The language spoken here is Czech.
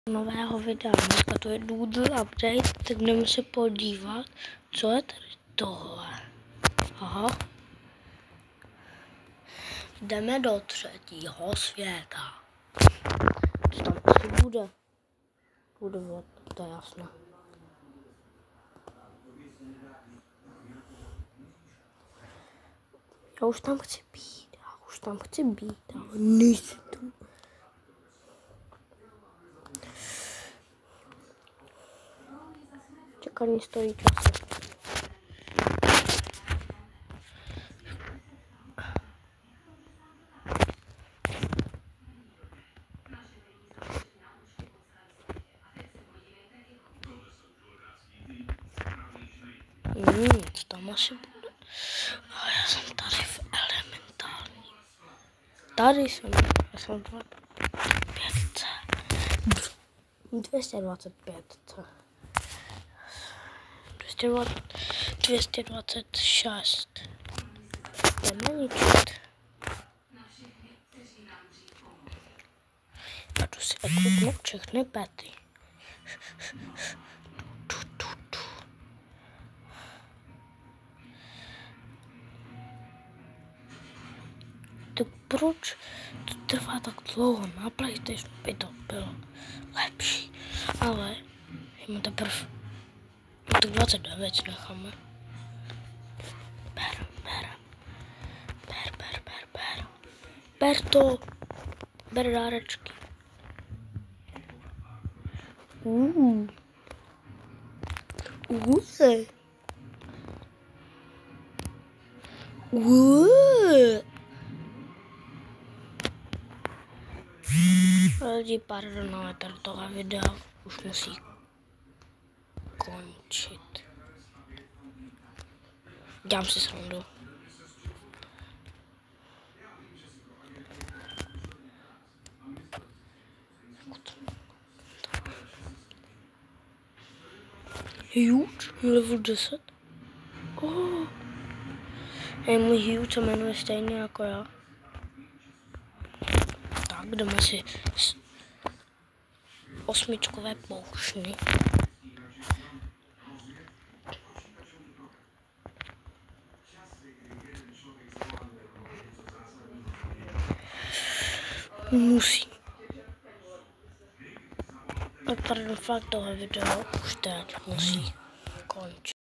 Nového videa. Dneska to je Doodle update, tak jdeme se podívat, co je tady tohle. Aha. Jdeme do třetího světa. Co tam asi bude? Bude vědět, to je jasné. Já už tam chci být, ale nejsem tu. Čekání stojí čas. Co tam asi bude? Ale já jsem tady v elementární. Tady jsem, já jsem 225. 226. Jdeme ničit. A tu si ekvipnu všechny pety. Tak proč to trvá tak dlouho? Na PlayStation by to bylo lepší, ale jsme teprve tak 29 necháme. Ber to. Ber dárečky. Lidi, pardon, ale tohle video už musí končit. Dělám si srandu. Huge, level 10. Můj Huge se jmenuje stejně jako já. Tak, jdeme si 8čkové poušny. Musí. Pardon, fakt tohle video už teď musí končit.